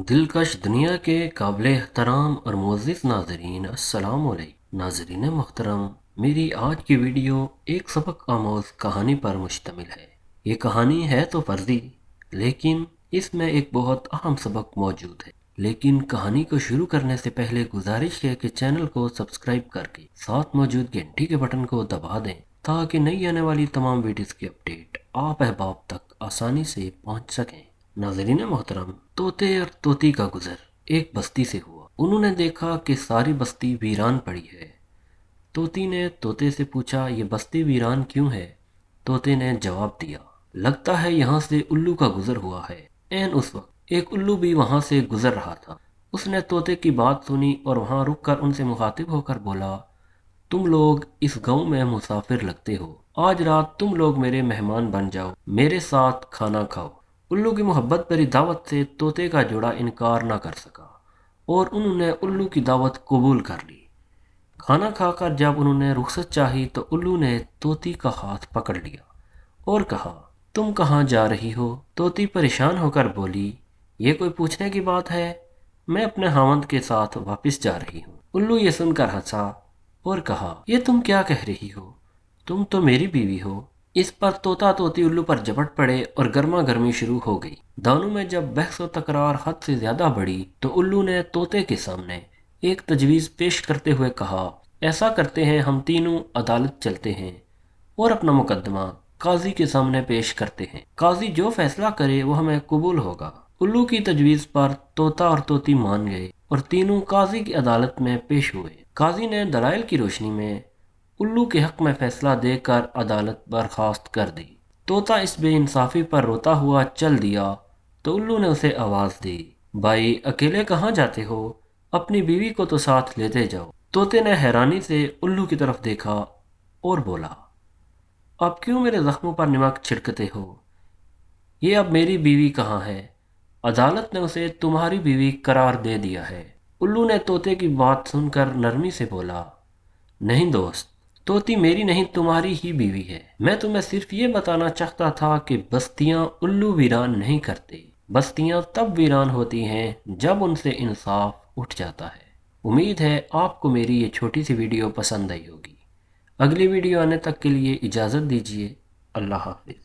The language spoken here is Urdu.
دلکش دنیا کے قابل احترام اور معزز ناظرین، السلام علیکم۔ ناظرین محترم، میری آج کی ویڈیو ایک سبق آموز کہانی پر مشتمل ہے۔ یہ کہانی ہے تو فرضی، لیکن اس میں ایک بہت اہم سبق موجود ہے۔ لیکن کہانی کو شروع کرنے سے پہلے گزارش ہے کہ چینل کو سبسکرائب کر کے ساتھ موجود گھنٹی کے بٹن کو دبا دیں تاکہ نئی آنے والی تمام ویڈیوز کی اپڈیٹ آپ احباب تک آسانی سے پہنچ سکیں۔ ناظرین محترم، طوطے اور طوطی کا گزر ایک بستی سے ہوا۔ انہوں نے دیکھا کہ ساری بستی ویران پڑی ہے۔ طوطی نے طوطے سے پوچھا، یہ بستی ویران کیوں ہے؟ طوطے نے جواب دیا، لگتا ہے یہاں سے الو کا گزر ہوا ہے۔ عین اس وقت ایک الو بھی وہاں سے گزر رہا تھا۔ اس نے طوطے کی بات سنی اور وہاں رک کر ان سے مخاطب ہو کر بولا، تم لوگ اس گاؤں میں مسافر لگتے ہو، آج رات تم لوگ میرے مہمان بن جاؤ، میرے ساتھ کھانا کھاؤ۔ الو کی محبت بھری دعوت سے طوطے کا جوڑا انکار نہ کر سکا اور انہوں نے الو کی دعوت قبول کر لی۔ کھانا کھا کر جب انہوں نے رخصت چاہی تو الو نے طوطی کا ہاتھ پکڑ لیا اور کہا، تم کہاں جا رہی ہو؟ طوطی پریشان ہو کر بولی، یہ کوئی پوچھنے کی بات ہے، میں اپنے خاوند کے ساتھ واپس جا رہی ہوں۔ الو یہ سن کر ہنسا اور کہا، یہ تم کیا کہہ رہی ہو؟ تم تو میری بیوی ہو۔ اس پر طوطا طوطی الو پر جھپٹ پڑے اور گرما گرمی شروع ہو گئی۔ دونوں میں جب بحث و تکرار حد سے زیادہ بڑھی تو الو نے طوطے کے سامنے ایک تجویز پیش کرتے ہوئے کہا، ایسا کرتے ہیں، ہم تینوں عدالت چلتے ہیں اور اپنا مقدمہ قاضی کے سامنے پیش کرتے ہیں۔ قاضی جو فیصلہ کرے وہ ہمیں قبول ہوگا۔ الو کی تجویز پر طوطا اور طوطی مان گئے اور تینوں قاضی کی عدالت میں پیش ہوئے۔ قاضی نے دلائل کی روشنی میں الو کے حق میں فیصلہ دے کر عدالت برخاست کر دی۔ طوطا اس بے انصافی پر روتا ہوا چل دیا تو الو نے اسے آواز دی، بھائی اکیلے کہاں جاتے ہو؟ اپنی بیوی کو تو ساتھ لیتے جاؤ۔ طوطے نے حیرانی سے الو کی طرف دیکھا اور بولا، اب کیوں میرے زخموں پر نمک چھڑکتے ہو؟ یہ اب میری بیوی کہاں ہے؟ عدالت نے اسے تمہاری بیوی قرار دے دیا ہے۔ الو نے طوطے کی بات سن کر نرمی سے بولا، نہیں دوست، طوطی میری نہیں تمہاری ہی بیوی ہے۔ میں تمہیں صرف یہ بتانا چاہتا تھا کہ بستیاں الو ویران نہیں کرتے، بستیاں تب ویران ہوتی ہیں جب ان سے انصاف اٹھ جاتا ہے۔ امید ہے آپ کو میری یہ چھوٹی سی ویڈیو پسند آئی ہوگی۔ اگلی ویڈیو آنے تک کے لیے اجازت دیجیے۔ اللہ حافظ۔